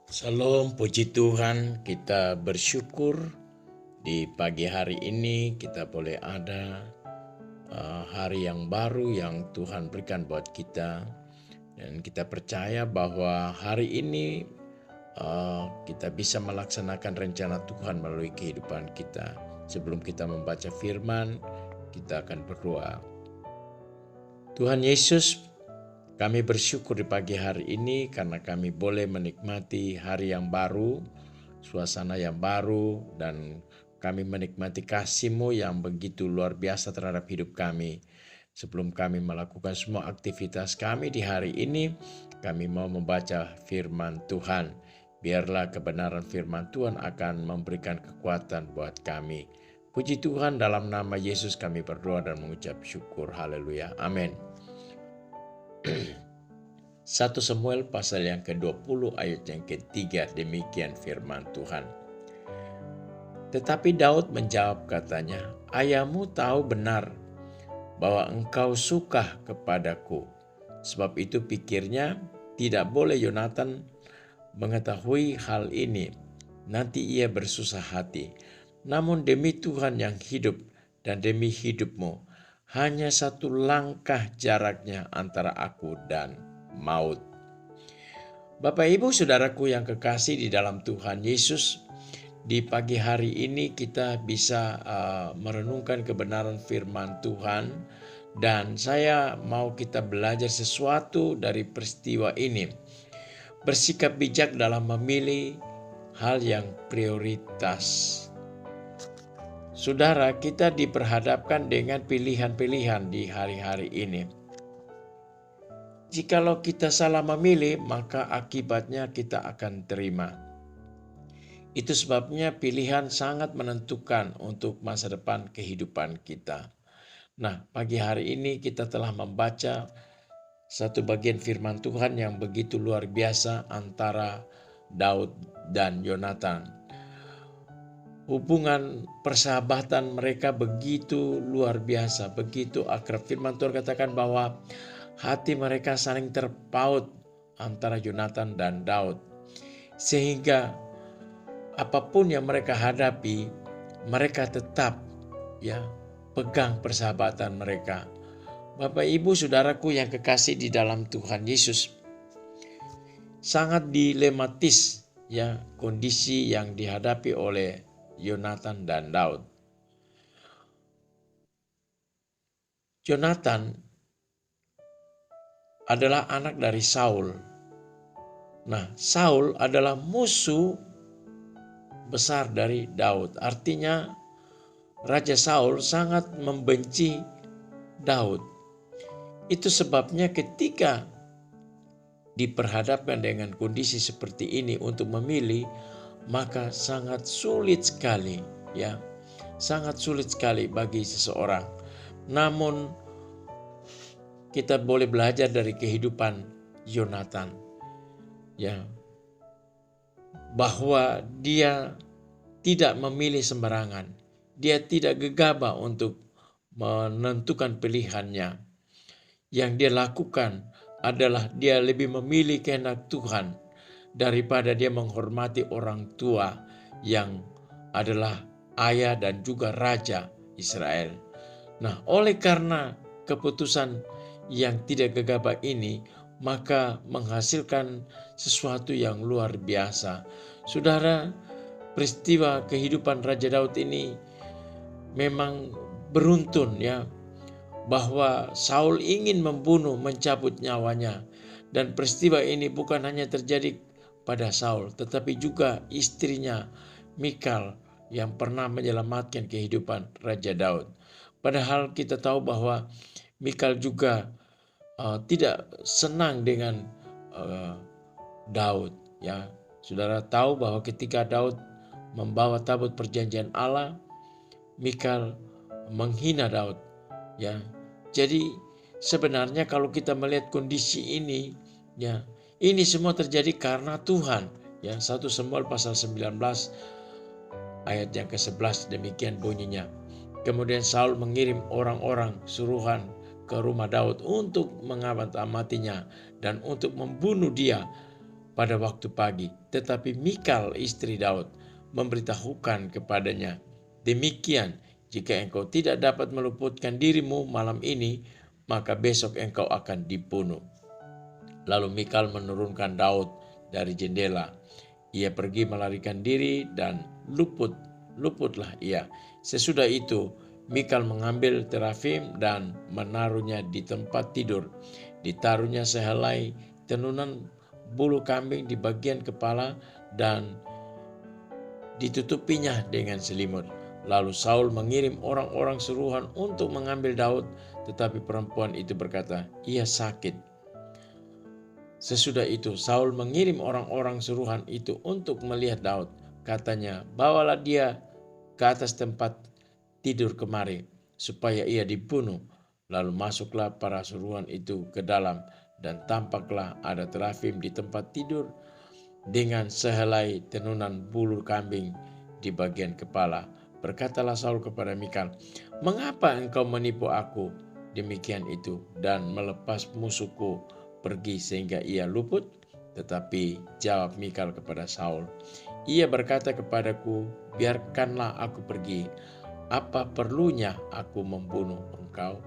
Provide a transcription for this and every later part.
Salam, puji Tuhan, kita bersyukur di pagi hari ini kita boleh ada hari yang baru yang Tuhan berikan buat kita. Dan kita percaya bahwa hari ini kita bisa melaksanakan rencana Tuhan melalui kehidupan kita. Sebelum kita membaca firman, kita akan berdoa. Tuhan Yesus, kami bersyukur di pagi hari ini karena kami boleh menikmati hari yang baru, suasana yang baru, dan kami menikmati kasih-Mu yang begitu luar biasa terhadap hidup kami. Sebelum kami melakukan semua aktivitas kami di hari ini, kami mau membaca firman Tuhan. Biarlah kebenaran firman Tuhan akan memberikan kekuatan buat kami. Puji Tuhan, dalam nama Yesus kami berdoa dan mengucap syukur. Haleluya. Amin. 1 Samuel pasal yang ke-20 ayat yang ketiga, demikian firman Tuhan. Tetapi Daud menjawab katanya, "Ayahmu tahu benar bahwa engkau suka kepadaku. Sebab itu pikirnya tidak boleh Yonatan mengetahui hal ini. Nanti ia bersusah hati. Namun demi Tuhan yang hidup dan demi hidupmu, hanya satu langkah jaraknya antara aku dan maut." Bapak Ibu Saudaraku yang kekasih di dalam Tuhan Yesus, di pagi hari ini kita bisa merenungkan kebenaran firman Tuhan, dan saya mau kita belajar sesuatu dari peristiwa ini. Bersikap bijak dalam memilih hal yang prioritas. Saudara, kita diperhadapkan dengan pilihan-pilihan di hari-hari ini. Jikalau kita salah memilih, maka akibatnya kita akan terima. Itu sebabnya pilihan sangat menentukan untuk masa depan kehidupan kita. Nah, pagi hari ini kita telah membaca satu bagian firman Tuhan yang begitu luar biasa antara Daud dan Yonatan. Hubungan persahabatan mereka begitu luar biasa, begitu akrab. Firman Tuhan katakan bahwa hati mereka saling terpaut antara Yonatan dan Daud. Sehingga apapun yang mereka hadapi, mereka tetap pegang persahabatan mereka. Bapak Ibu Saudaraku yang kekasih di dalam Tuhan Yesus, sangat dilematis kondisi yang dihadapi oleh Yonatan dan Daud. Yonatan adalah anak dari Saul. Nah, Saul adalah musuh besar dari Daud. Artinya Raja Saul sangat membenci Daud. Itu sebabnya ketika diperhadapkan dengan kondisi seperti ini untuk memilih, maka sangat sulit sekali sangat sulit sekali bagi seseorang. Namun kita boleh belajar dari kehidupan Yonatan bahwa dia tidak memilih sembarangan. Dia tidak gegabah untuk menentukan pilihannya. Yang dia lakukan adalah dia lebih memilih kehendak Tuhan daripada dia menghormati orang tua yang adalah ayah dan juga raja Israel. Nah, oleh karena keputusan yang tidak gegabah ini, maka menghasilkan sesuatu yang luar biasa. Saudara, peristiwa kehidupan Raja Daud ini memang beruntun bahwa Saul ingin membunuh, mencabut nyawanya. Dan peristiwa ini bukan hanya terjadi pada Saul, tetapi juga istrinya Mikal yang pernah menyelamatkan kehidupan Raja Daud. Padahal kita tahu bahwa Mikal juga tidak senang dengan Daud. Saudara tahu bahwa ketika Daud membawa tabut perjanjian Allah, Mikal menghina Daud. Jadi sebenarnya kalau kita melihat kondisi ini, ini semua terjadi karena Tuhan. 1 Samuel pasal 19 ayat yang ke-11, demikian bunyinya. Kemudian Saul mengirim orang-orang suruhan ke rumah Daud untuk mengamati-amatinya dan untuk membunuh dia pada waktu pagi. Tetapi Mikal istri Daud memberitahukan kepadanya, demikian, jika engkau tidak dapat meluputkan dirimu malam ini, maka besok engkau akan dibunuh. Lalu Mikal menurunkan Daud dari jendela. Ia pergi melarikan diri dan luputlah ia. Sesudah itu Mikal mengambil terafim dan menaruhnya di tempat tidur. Ditaruhnya sehelai tenunan bulu kambing di bagian kepala dan ditutupinya dengan selimut. Lalu Saul mengirim orang-orang suruhan untuk mengambil Daud, tetapi perempuan itu berkata, ia sakit. Sesudah itu Saul mengirim orang-orang suruhan itu untuk melihat Daud. Katanya, bawalah dia ke atas tempat tidur kemari, supaya ia dibunuh. Lalu masuklah para suruhan itu ke dalam, dan tampaklah ada terafim di tempat tidur dengan sehelai tenunan bulu kambing di bagian kepala. Berkatalah Saul kepada Mikal, mengapa engkau menipu aku demikian itu dan melepas musuhku pergi sehingga ia luput? Tetapi jawab Mikal kepada Saul, ia berkata kepadaku, biarkanlah aku pergi. Apa perlunya aku membunuh engkau?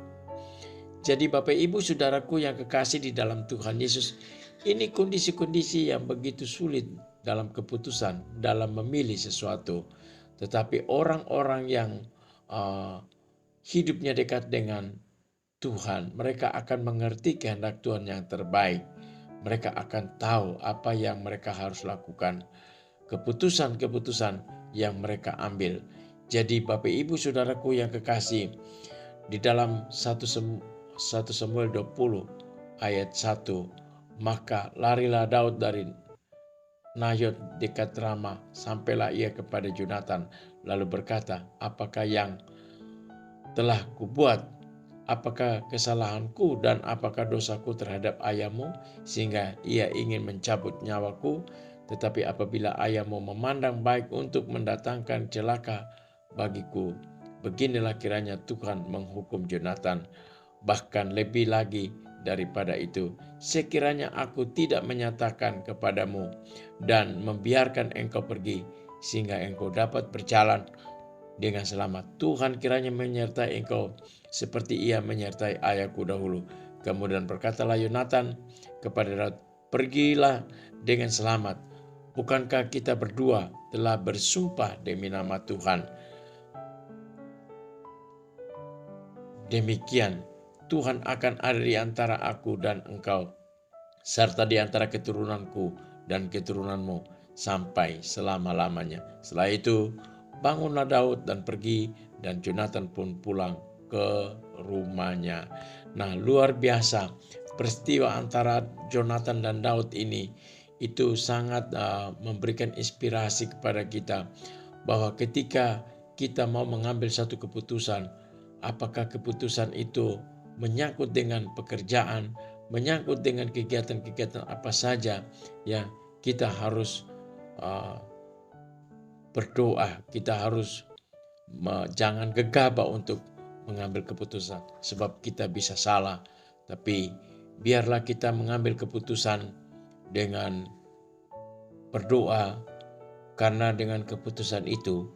Jadi Bapak Ibu Saudaraku yang kekasih di dalam Tuhan Yesus, ini kondisi-kondisi yang begitu sulit dalam keputusan, dalam memilih sesuatu. Tetapi orang-orang yang hidupnya dekat dengan Tuhan, mereka akan mengerti kehendak Tuhan yang terbaik. Mereka akan tahu apa yang mereka harus lakukan. Keputusan-keputusan yang mereka ambil. Jadi Bapak Ibu Saudaraku yang kekasih, di dalam 1 Samuel 20 ayat 1, maka larilah Daud dari Nayot dekat Rama, sampailah ia kepada Jonatan, lalu berkata, apakah yang telah kubuat? Apakah kesalahanku dan apakah dosaku terhadap ayahmu, sehingga ia ingin mencabut nyawaku? Tetapi apabila ayahmu memandang baik untuk mendatangkan celaka bagiku, beginilah kiranya Tuhan menghukum Jonatan. Bahkan lebih lagi daripada itu, sekiranya aku tidak menyatakan kepadamu dan membiarkan engkau pergi, sehingga engkau dapat berjalan dengan selamat, Tuhan kiranya menyertai engkau seperti ia menyertai ayahku dahulu. Kemudian berkatalah Yonatan kepada Daud, pergilah dengan selamat. Bukankah kita berdua telah bersumpah demi nama Tuhan? Demikian Tuhan akan ada di antara aku dan engkau, serta di antara keturunanku dan keturunanmu sampai selama-lamanya. Setelah itu bangunlah Daud dan pergi, dan Jonatan pun pulang ke rumahnya. Nah, luar biasa peristiwa antara Jonatan dan Daud ini, itu sangat memberikan inspirasi kepada kita bahwa ketika kita mau mengambil satu keputusan, apakah keputusan itu menyangkut dengan pekerjaan, menyangkut dengan kegiatan-kegiatan apa saja, ya kita harus berdoa, kita harus jangan gegabah untuk mengambil keputusan, sebab kita bisa salah. Tapi biarlah kita mengambil keputusan dengan berdoa, karena dengan keputusan itu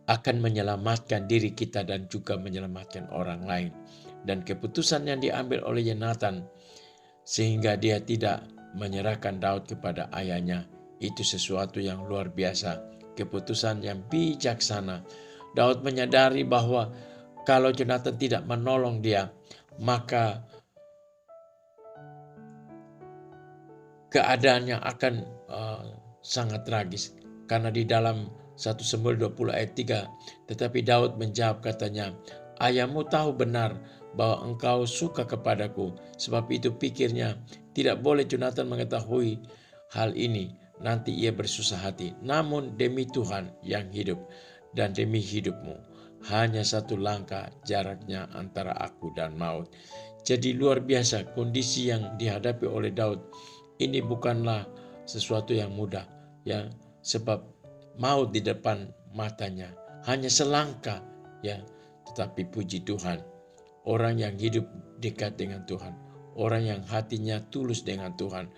akan menyelamatkan diri kita dan juga menyelamatkan orang lain. Dan keputusan yang diambil oleh Yonatan sehingga dia tidak menyerahkan Daud kepada ayahnya, itu sesuatu yang luar biasa, keputusan yang bijaksana. Daud menyadari bahwa kalau Yonatan tidak menolong dia, maka keadaannya akan sangat tragis. Karena di dalam 1 Samuel 20 ayat 3, tetapi Daud menjawab katanya, ayahmu tahu benar bahwa engkau suka kepadaku, sebab itu pikirnya tidak boleh Jonatan mengetahui hal ini, nanti ia bersusah hati. Namun demi Tuhan yang hidup dan demi hidupmu, hanya satu langkah jaraknya antara aku dan maut. Jadi luar biasa kondisi yang dihadapi oleh Daud. Ini bukanlah sesuatu yang mudah, ya, sebab maut di depan matanya, hanya selangkah, ya. Tetapi puji Tuhan, orang yang hidup dekat dengan Tuhan, orang yang hatinya tulus dengan Tuhan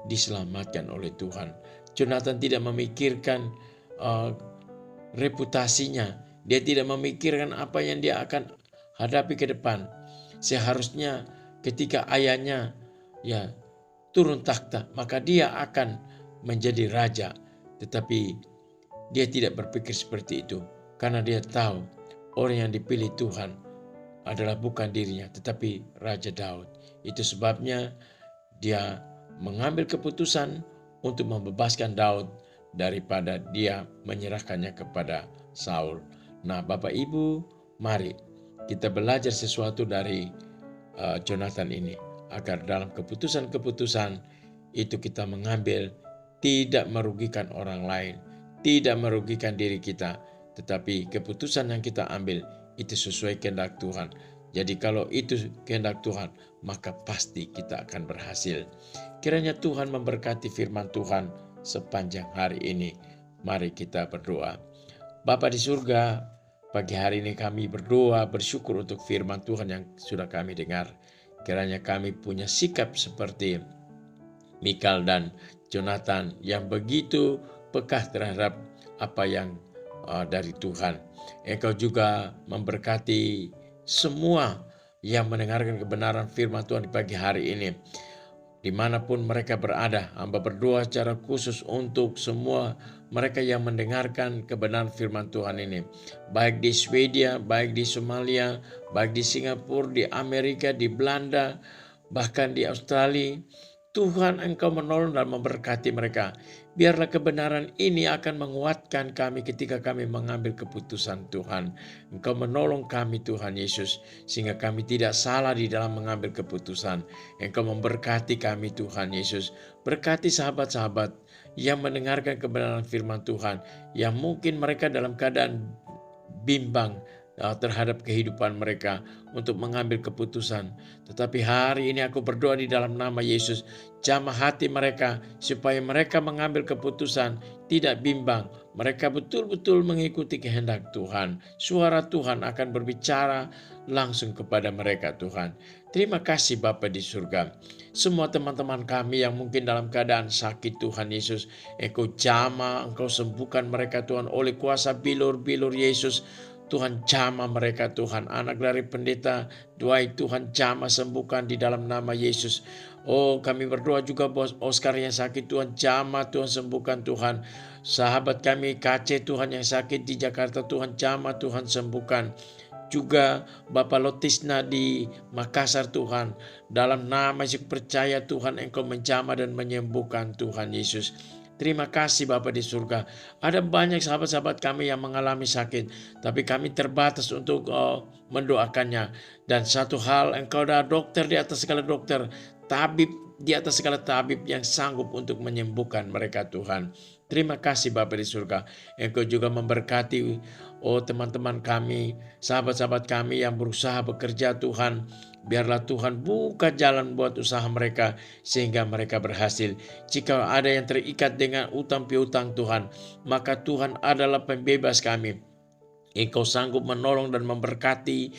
diselamatkan oleh Tuhan. Jonathan tidak memikirkan reputasinya. Dia tidak memikirkan apa yang dia akan hadapi ke depan. Seharusnya ketika ayahnya turun takhta, maka dia akan menjadi raja. Tetapi dia tidak berpikir seperti itu, karena dia tahu orang yang dipilih Tuhan adalah bukan dirinya, tetapi Raja Daud. Itu sebabnya dia mengambil keputusan untuk membebaskan Daud daripada dia menyerahkannya kepada Saul. Nah, Bapak Ibu, mari kita belajar sesuatu dari Jonathan ini, agar dalam keputusan-keputusan itu kita mengambil tidak merugikan orang lain, tidak merugikan diri kita, tetapi keputusan yang kita ambil itu sesuai kehendak Tuhan. Jadi kalau itu kehendak Tuhan, maka pasti kita akan berhasil. Kiranya Tuhan memberkati firman Tuhan sepanjang hari ini. Mari kita berdoa. Bapa di surga, pagi hari ini kami berdoa, bersyukur untuk firman Tuhan yang sudah kami dengar. Kiranya kami punya sikap seperti Mikal dan Jonathan yang begitu peka terhadap apa yang dari Tuhan. Engkau juga memberkati semua yang mendengarkan kebenaran firman Tuhan di pagi hari ini. Dimanapun mereka berada, hamba berdoa secara khusus untuk semua mereka yang mendengarkan kebenaran firman Tuhan ini. Baik di Swedia, baik di Somalia, baik di Singapura, di Amerika, di Belanda, bahkan di Australia. Tuhan, Engkau menolong dan memberkati mereka. Biarlah kebenaran ini akan menguatkan kami ketika kami mengambil keputusan Tuhan. Engkau menolong kami Tuhan Yesus, sehingga kami tidak salah di dalam mengambil keputusan. Engkau memberkati kami Tuhan Yesus. Berkati sahabat-sahabat yang mendengarkan kebenaran firman Tuhan, yang mungkin mereka dalam keadaan bimbang terhadap kehidupan mereka untuk mengambil keputusan. Tetapi hari ini aku berdoa di dalam nama Yesus, jamah hati mereka supaya mereka mengambil keputusan tidak bimbang. Mereka betul-betul mengikuti kehendak Tuhan. Suara Tuhan akan berbicara langsung kepada mereka Tuhan. Terima kasih Bapa di surga. Semua teman-teman kami yang mungkin dalam keadaan sakit Tuhan Yesus, Engkau jamah, Engkau sembuhkan mereka Tuhan oleh kuasa bilur-bilur Yesus. Tuhan jamah mereka Tuhan, anak dari pendeta Dwight Tuhan jamah sembuhkan di dalam nama Yesus. Oh, kami berdoa juga bos Oscar yang sakit Tuhan jamah, Tuhan sembuhkan Tuhan. Sahabat kami KC Tuhan yang sakit di Jakarta Tuhan jamah, Tuhan sembuhkan. Juga Bapak Lotisna di Makassar Tuhan, dalam nama Yesus percaya Tuhan Engkau menjamah dan menyembuhkan Tuhan Yesus. Terima kasih Bapa di surga. Ada banyak sahabat-sahabat kami yang mengalami sakit, tapi kami terbatas untuk mendoakannya. Dan satu hal, Engkau adalah dokter di atas segala dokter, tabib di atas segala tabib yang sanggup untuk menyembuhkan mereka Tuhan. Terima kasih Bapa di surga. Engkau juga memberkati teman-teman kami, sahabat-sahabat kami yang berusaha bekerja Tuhan. Biarlah Tuhan buka jalan buat usaha mereka sehingga mereka berhasil. Jika ada yang terikat dengan utang piutang Tuhan, maka Tuhan adalah pembebas kami. Engkau sanggup menolong dan memberkati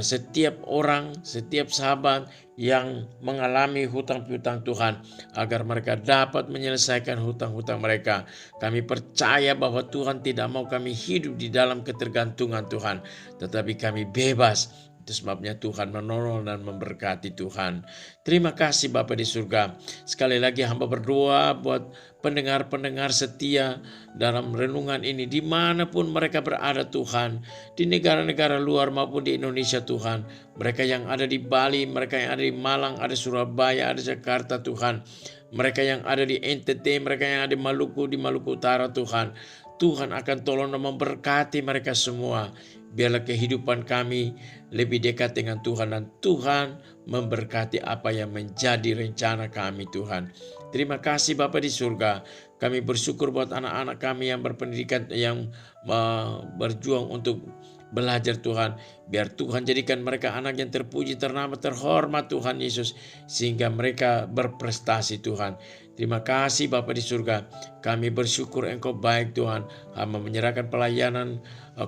setiap orang, setiap sahabat yang mengalami hutang piutang Tuhan, agar mereka dapat menyelesaikan hutang-hutang mereka. Kami percaya bahwa Tuhan tidak mau kami hidup di dalam ketergantungan Tuhan, tetapi kami bebas. Itu sebabnya Tuhan menolong dan memberkati Tuhan. Terima kasih Bapa di surga. Sekali lagi hamba berdoa buat pendengar-pendengar setia dalam renungan ini, dimanapun mereka berada Tuhan, di negara-negara luar maupun di Indonesia Tuhan. Mereka yang ada di Bali, mereka yang ada di Malang, ada Surabaya, ada Jakarta Tuhan. Mereka yang ada di NTT, mereka yang ada di Maluku Utara Tuhan. Tuhan akan tolong dan memberkati mereka semua. Biarlah kehidupan kami lebih dekat dengan Tuhan, dan Tuhan memberkati apa yang menjadi rencana kami Tuhan. Terima kasih Bapa di surga. Kami bersyukur buat anak-anak kami yang berpendidikan, yang berjuang untuk belajar Tuhan. Biar Tuhan jadikan mereka anak yang terpuji, ternama, terhormat Tuhan Yesus, sehingga mereka berprestasi Tuhan. Terima kasih Bapa di surga. Kami bersyukur Engkau baik Tuhan. Hamba menyerahkan pelayanan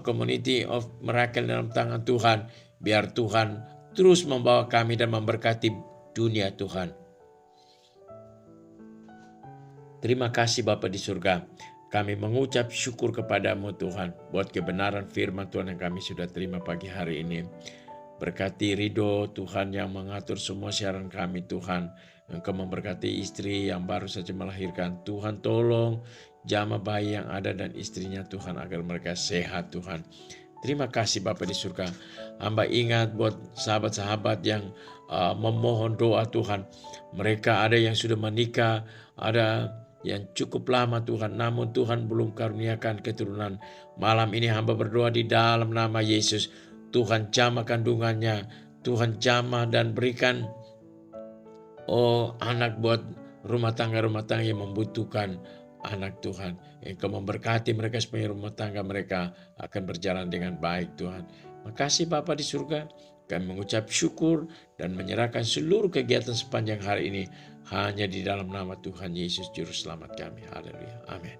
Community of Miracle dalam tangan Tuhan. Biar Tuhan terus membawa kami dan memberkati dunia Tuhan. Terima kasih Bapa di surga. Kami mengucap syukur kepadamu Tuhan buat kebenaran firman Tuhan yang kami sudah terima pagi hari ini. Berkati Ridho Tuhan yang mengatur semua siaran kami Tuhan. Engkau memberkati istri yang baru saja melahirkan. Tuhan tolong jama bayi yang ada dan istrinya Tuhan agar mereka sehat Tuhan. Terima kasih Bapa di surga. Hamba ingat buat sahabat-sahabat yang memohon doa Tuhan. Mereka ada yang sudah menikah, ada yang cukup lama Tuhan, namun Tuhan belum karuniakan keturunan. Malam ini hamba berdoa di dalam nama Yesus. Tuhan jamah kandungannya, Tuhan jamah dan berikan anak buat rumah tangga yang membutuhkan anak Tuhan. Engkau memberkati mereka supaya rumah tangga mereka akan berjalan dengan baik Tuhan. Makasih Bapa di surga. Kami mengucap syukur dan menyerahkan seluruh kegiatan sepanjang hari ini hanya di dalam nama Tuhan Yesus Juru Selamat kami. Haleluya. Amin.